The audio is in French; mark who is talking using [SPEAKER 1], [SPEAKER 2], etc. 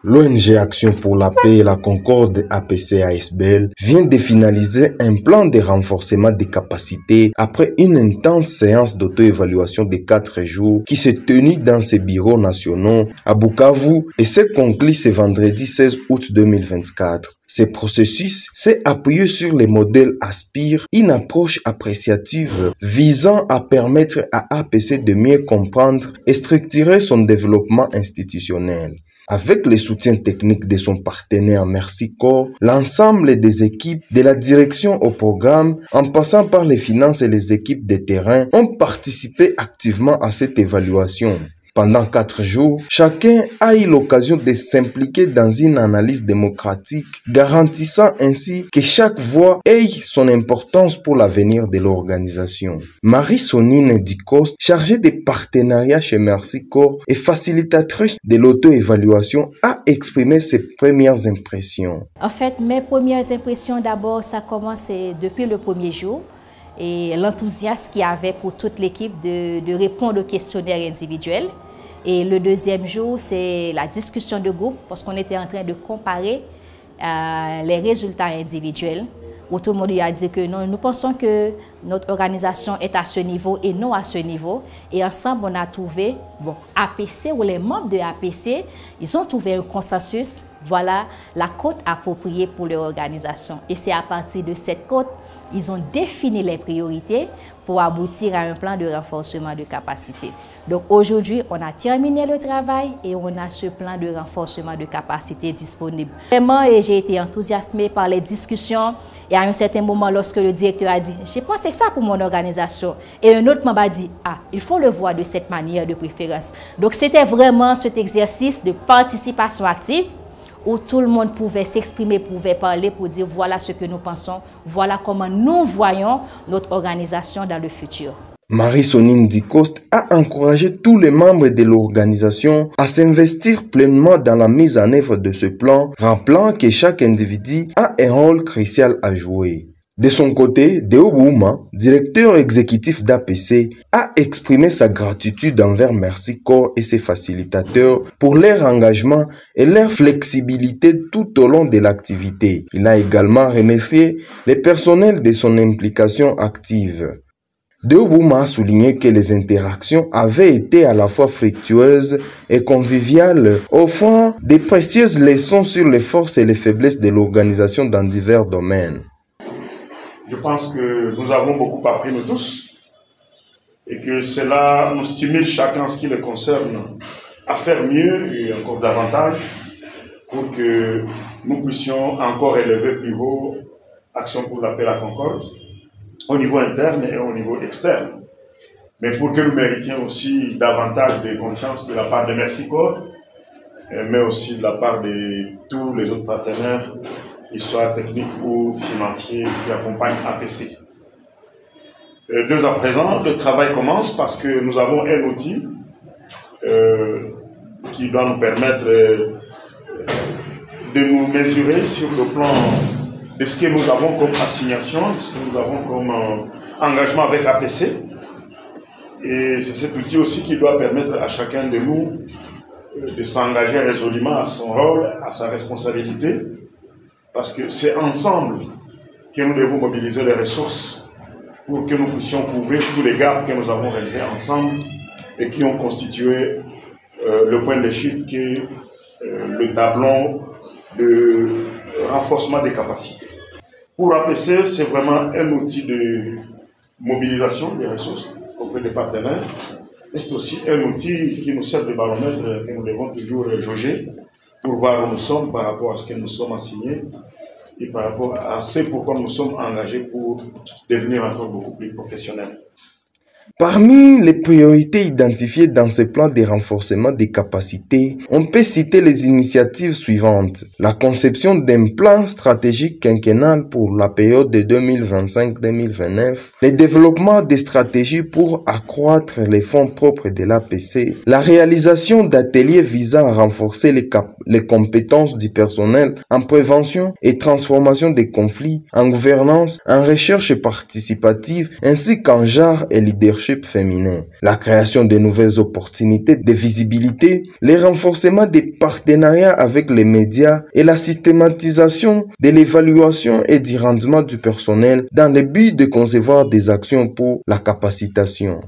[SPEAKER 1] L'ONG Action pour la paix et la concorde APC-ASBL vient de finaliser un plan de renforcement des capacités après une intense séance d'auto-évaluation de 4 jours qui s'est tenue dans ses bureaux nationaux à Bukavu et s'est conclue ce vendredi 16 août 2024. Ce processus s'est appuyé sur les modèles Aspire, une approche appréciative visant à permettre à APC de mieux comprendre et structurer son développement institutionnel. Avec le soutien technique de son partenaire Merci Corps, l'ensemble des équipes de la direction au programme, en passant par les finances et les équipes de terrain, ont participé activement à cette évaluation. Pendant 4 jours, chacun a eu l'occasion de s'impliquer dans une analyse démocratique, garantissant ainsi que chaque voix ait son importance pour l'avenir de l'organisation. Marie-Sonine Ducoste, chargée des partenariats chez Merci Corps et facilitatrice de l'auto-évaluation, a exprimé ses premières impressions.
[SPEAKER 2] En fait, mes premières impressions d'abord, ça commence depuis le premier jour. Et l'enthousiasme qu'il y avait pour toute l'équipe de répondre aux questionnaires individuels. Et le deuxième jour, c'est la discussion de groupe, parce qu'on était en train de comparer les résultats individuels, où tout le monde a dit que non, nous pensons que notre organisation est à ce niveau et non à ce niveau. Et ensemble, on a trouvé, bon, APC ou les membres de APC, ils ont trouvé un consensus, voilà la cote appropriée pour leur organisation. Et c'est à partir de cette cote, ils ont défini les priorités pour aboutir à un plan de renforcement de capacité. Donc aujourd'hui, on a terminé le travail et on a ce plan de renforcement de capacité disponible. Vraiment, j'ai été enthousiasmée par les discussions et à un certain moment, lorsque le directeur a dit « j'ai pensé ça pour mon organisation » et un autre membre a dit « ah, il faut le voir de cette manière de préférence ». Donc c'était vraiment cet exercice de participation active où tout le monde pouvait s'exprimer, pouvait parler pour dire voilà ce que nous pensons, voilà comment nous voyons notre organisation dans le futur.
[SPEAKER 1] Marie-Sonine Ducoste a encouragé tous les membres de l'organisation à s'investir pleinement dans la mise en œuvre de ce plan, rappelant que chaque individu a un rôle crucial à jouer. De son côté, Deo Bouma, directeur exécutif d'APC, a exprimé sa gratitude envers Merci Corps et ses facilitateurs pour leur engagement et leur flexibilité tout au long de l'activité. Il a également remercié les personnels de son implication active. Deo Bouma a souligné que les interactions avaient été à la fois fructueuses et conviviales, offrant de précieuses leçons sur les forces et les faiblesses de l'organisation dans divers domaines.
[SPEAKER 3] Je pense que nous avons beaucoup appris, nous tous, et que cela nous stimule chacun en ce qui le concerne à faire mieux et encore davantage pour que nous puissions encore élever plus haut Action pour la paix et la concorde au niveau interne et au niveau externe. Mais pour que nous méritions aussi davantage de confiance de la part de Merci Corps, mais aussi de la part de tous les autres partenaires, qu'ils soient techniques ou financiers, qui accompagnent APC. Deux à présent, le travail commence parce que nous avons un outil qui doit nous permettre de nous mesurer sur le plan de ce que nous avons comme assignation, de ce que nous avons comme engagement avec APC. Et c'est cet outil aussi qui doit permettre à chacun de nous de s'engager résolument à son rôle, à sa responsabilité, parce que c'est ensemble que nous devons mobiliser les ressources pour que nous puissions couvrir tous les gaps que nous avons relevés ensemble et qui ont constitué le point de chute qui est le tableau de renforcement des capacités. Pour APC, c'est vraiment un outil de mobilisation des ressources auprès des partenaires, mais c'est aussi un outil qui nous sert de baromètre que nous devons toujours jauger pour voir où nous sommes par rapport à ce que nous sommes assignés et par rapport à ce pourquoi nous sommes engagés pour devenir encore beaucoup plus professionnels.
[SPEAKER 1] Parmi les priorités identifiées dans ce plan de renforcement des capacités, on peut citer les initiatives suivantes. La conception d'un plan stratégique quinquennal pour la période de 2025-2029, le développement des stratégies pour accroître les fonds propres de l'APC, la réalisation d'ateliers visant à renforcer les compétences du personnel en prévention et transformation des conflits, en gouvernance, en recherche participative, ainsi qu'en genre et leadership leadership féminin, la création de nouvelles opportunités de visibilité, le renforcement des partenariats avec les médias et la systématisation de l'évaluation et du rendement du personnel dans le but de concevoir des actions pour la capacitation.